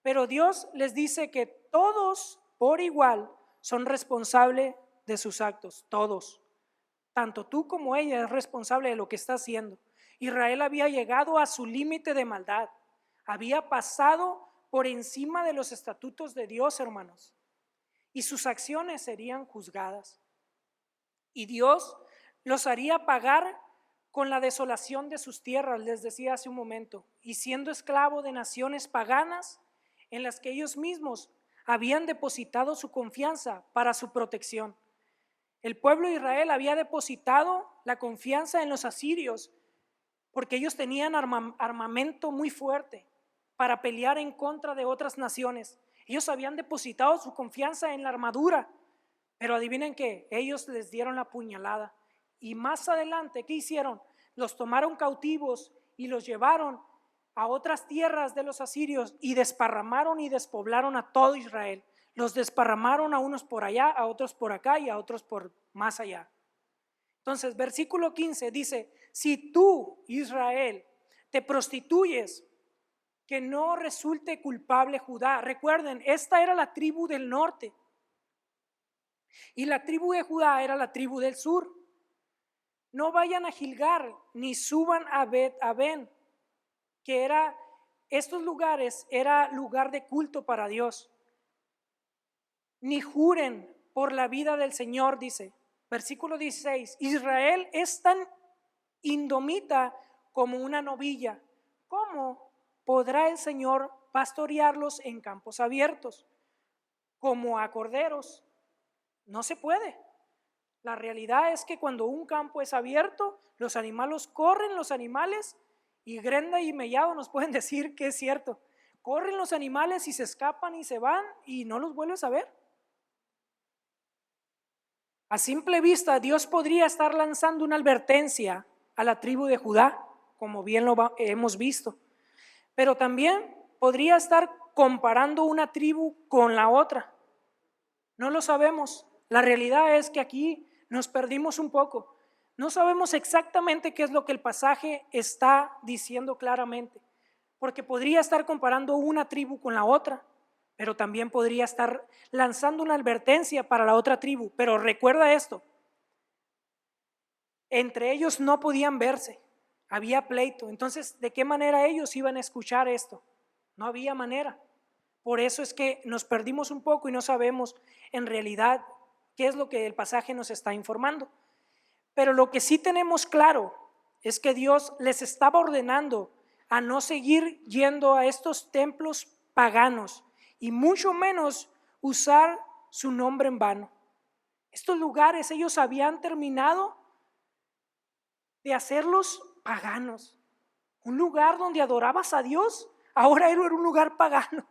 Pero Dios les dice que todos por igual son responsables de sus actos, todos. Tanto tú como ella es responsable de lo que está haciendo. Israel había llegado a su límite de maldad. Había pasado por encima de los estatutos de Dios, hermanos. Y sus acciones serían juzgadas. Y Dios los haría pagar con la desolación de sus tierras, les decía hace un momento, y siendo esclavo de naciones paganas en las que ellos mismos habían depositado su confianza para su protección. El pueblo de Israel había depositado la confianza en los asirios porque ellos tenían armamento muy fuerte para pelear en contra de otras naciones. Ellos habían depositado su confianza en la armadura, pero adivinen qué, ellos les dieron la puñalada. Y más adelante, ¿qué hicieron? Los tomaron cautivos y los llevaron a otras tierras de los asirios y desparramaron y despoblaron a todo Israel. Los desparramaron a unos por allá, a otros por acá y a otros por más allá. Entonces, versículo 15 dice, si tú, Israel, te prostituyes, que no resulte culpable Judá. Recuerden, esta era la tribu del norte y la tribu de Judá era la tribu del sur. No vayan a Gilgal ni suban a Bet-Aven, que era, estos lugares era lugar de culto para Dios. Ni juren por la vida del Señor, dice. Versículo 16, Israel es tan indomita como una novilla. ¿Cómo podrá el Señor pastorearlos en campos abiertos? Como a corderos. No se puede. La realidad es que cuando un campo es abierto, los animales corren, los animales, y Grenda y Mellado nos pueden decir que es cierto. Corren los animales y se escapan y se van y no los vuelves a ver. A simple vista, Dios podría estar lanzando una advertencia a la tribu de Judá, como bien lo hemos visto, pero también podría estar comparando una tribu con la otra. No lo sabemos. La realidad es que aquí nos perdimos un poco. No sabemos exactamente qué es lo que el pasaje está diciendo claramente, porque podría estar comparando una tribu con la otra, pero también podría estar lanzando una advertencia para la otra tribu. Pero recuerda esto, entre ellos no podían verse, había pleito. Entonces, ¿de qué manera ellos iban a escuchar esto? No había manera. Por eso es que nos perdimos un poco y no sabemos en realidad qué es lo que el pasaje nos está informando. Pero lo que sí tenemos claro es que Dios les estaba ordenando a no seguir yendo a estos templos paganos y mucho menos usar su nombre en vano. Estos lugares ellos habían terminado de hacerlos paganos. Un lugar donde adorabas a Dios, ahora era un lugar pagano,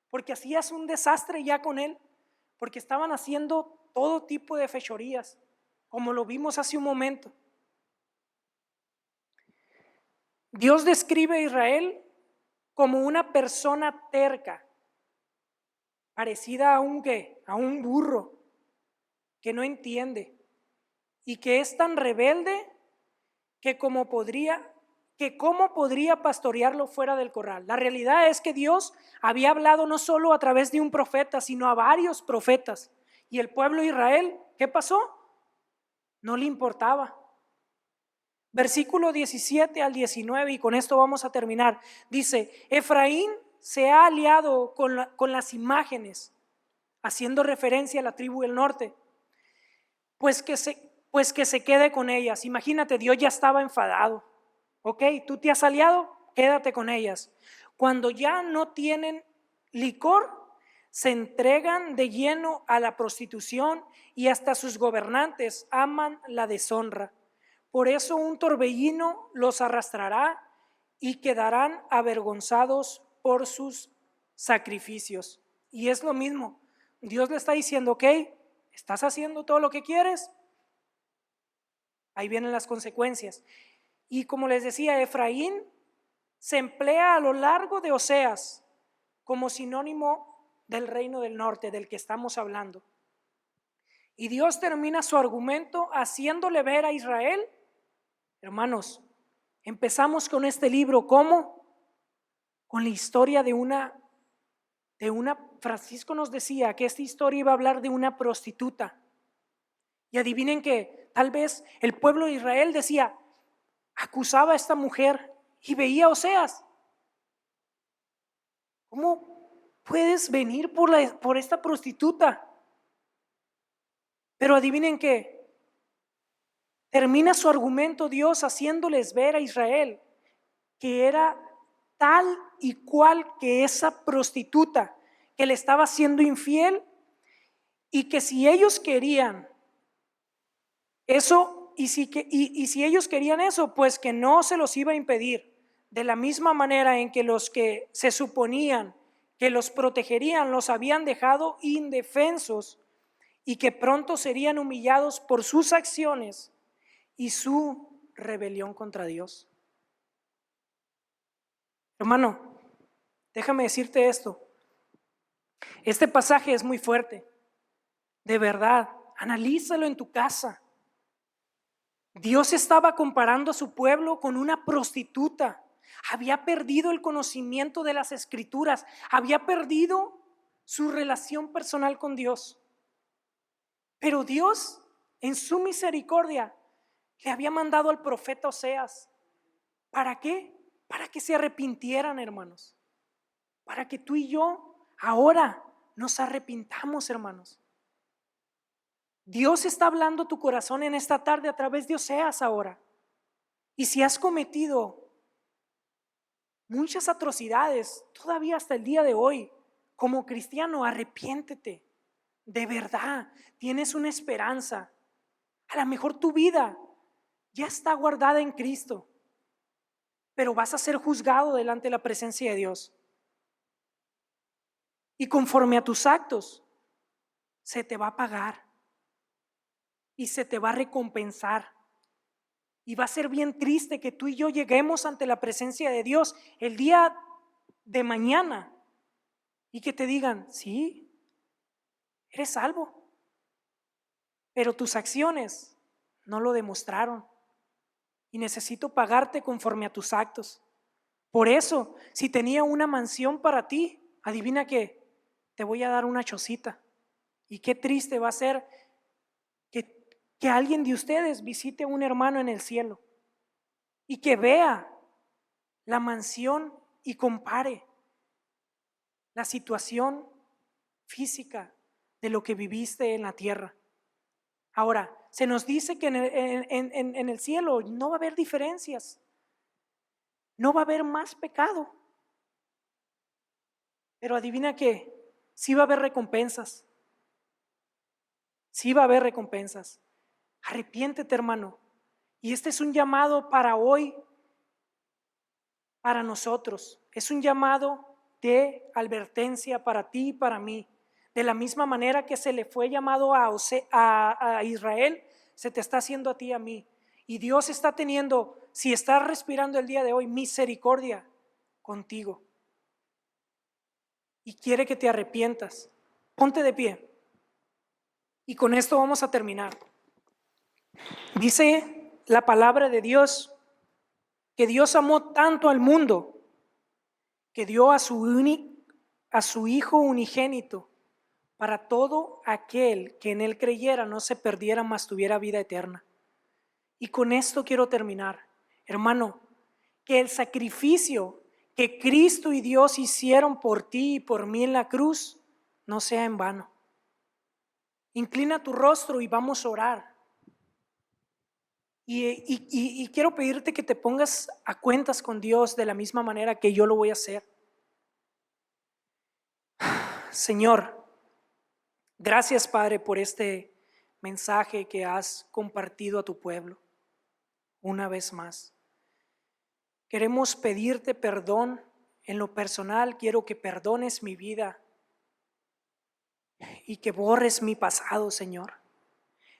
porque hacías un desastre ya con él, porque estaban haciendo todo tipo de fechorías, como lo vimos hace un momento. Dios describe a Israel como una persona terca, parecida a a un burro, que no entiende y que es tan rebelde que cómo podría pastorearlo fuera del corral. La realidad es que Dios había hablado no solo a través de un profeta, sino a varios profetas. Y el pueblo de Israel, ¿qué pasó? No le importaba. Versículo 17 al 19, y con esto vamos a terminar. Dice, Efraín se ha aliado con las imágenes, haciendo referencia a la tribu del norte, pues que se quede con ellas. Imagínate, Dios ya estaba enfadado. Ok, tú te has aliado, quédate con ellas. Cuando ya no tienen licor, se entregan de lleno a la prostitución y hasta sus gobernantes aman la deshonra. Por eso un torbellino los arrastrará y quedarán avergonzados por sus sacrificios. Y es lo mismo, Dios le está diciendo, ok, estás haciendo todo lo que quieres, ahí vienen las consecuencias. Y como les decía, Efraín se emplea a lo largo de Oseas como sinónimo del reino del norte, del que estamos hablando. Y Dios termina su argumento haciéndole ver a Israel, hermanos, empezamos con este libro, ¿cómo? Con la historia de una, Francisco nos decía que esta historia iba a hablar de una prostituta. Y adivinen que tal vez el pueblo de Israel decía, acusaba a esta mujer y veía a Oseas. ¿Cómo puedes venir por esta prostituta? Pero adivinen qué, termina su argumento Dios haciéndoles ver a Israel que era tal y cual que esa prostituta que le estaba siendo infiel, y que si ellos querían eso, y si ellos querían eso, pues que no se los iba a impedir. De la misma manera en que los que se suponían que los protegerían los habían dejado indefensos y que pronto serían humillados por sus acciones y su rebelión contra Dios. Hermano, déjame decirte esto. Este pasaje es muy fuerte. De verdad, analízalo en tu casa. Dios estaba comparando a su pueblo con una prostituta. Había perdido el conocimiento de las escrituras, había perdido su relación personal con Dios. Pero Dios, en su misericordia, le había mandado al profeta Oseas. ¿Para qué? Para que se arrepintieran, hermanos. Para que tú y yo ahora nos arrepintamos, hermanos. Dios está hablando a tu corazón en esta tarde a través de Oseas ahora. Y si has cometido muchas atrocidades todavía hasta el día de hoy, como cristiano, arrepiéntete. De verdad, tienes una esperanza. A lo mejor tu vida ya está guardada en Cristo, pero vas a ser juzgado delante de la presencia de Dios. Y conforme a tus actos, se te va a pagar y se te va a recompensar. Y va a ser bien triste que tú y yo lleguemos ante la presencia de Dios el día de mañana y que te digan, sí, eres salvo, pero tus acciones no lo demostraron y necesito pagarte conforme a tus actos. Por eso, si tenía una mansión para ti, adivina qué, te voy a dar una chocita. Y qué triste va a ser que alguien de ustedes visite a un hermano en el cielo y que vea la mansión y compare la situación física de lo que viviste en la tierra. Ahora, se nos dice que en el cielo no va a haber diferencias, no va a haber más pecado, pero adivina qué, sí va a haber recompensas, sí va a haber recompensas. Arrepiéntete, hermano. Y este es un llamado para hoy, para nosotros. Es un llamado de advertencia para ti y para mí. De la misma manera que se le fue llamado a Israel, se te está haciendo a ti y a mí. Y Dios está teniendo, si estás respirando el día de hoy, misericordia contigo. Y quiere que te arrepientas. Ponte de pie. Y con esto vamos a terminar. Dice la palabra de Dios que Dios amó tanto al mundo que dio a su Hijo unigénito para todo aquel que en él creyera no se perdiera, mas tuviera vida eterna. Y con esto quiero terminar. Hermano, que el sacrificio que Cristo y Dios hicieron por ti y por mí en la cruz no sea en vano. Inclina tu rostro y vamos a orar. Y quiero pedirte que te pongas a cuentas con Dios de la misma manera que yo lo voy a hacer. Señor, gracias, Padre, por este mensaje que has compartido a tu pueblo. Una vez más, queremos pedirte perdón. En lo personal, quiero que perdones mi vida y que borres mi pasado, Señor.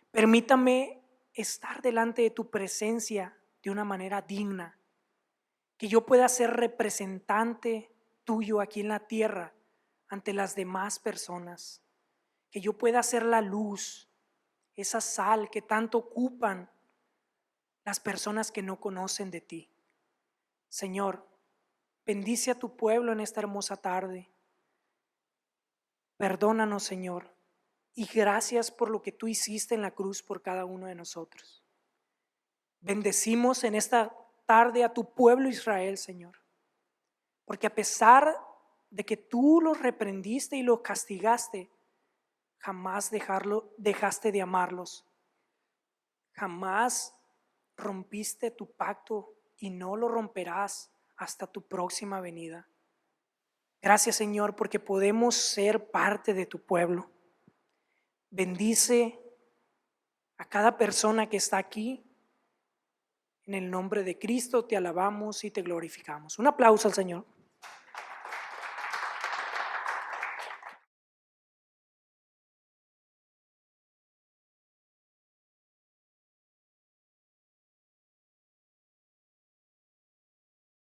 Permítame estar delante de tu presencia de una manera digna, que yo pueda ser representante tuyo aquí en la tierra ante las demás personas, que yo pueda ser la luz, esa sal que tanto ocupan las personas que no conocen de ti. Señor, bendice a tu pueblo en esta hermosa tarde. Perdónanos, Señor, y gracias por lo que tú hiciste en la cruz por cada uno de nosotros. Bendecimos en esta tarde a tu pueblo Israel, Señor, porque a pesar de que tú los reprendiste y los castigaste, jamás dejaste de amarlos. Jamás rompiste tu pacto y no lo romperás hasta tu próxima venida. Gracias, Señor, porque podemos ser parte de tu pueblo. Bendice a cada persona que está aquí. En el nombre de Cristo te alabamos y te glorificamos. Un aplauso al Señor.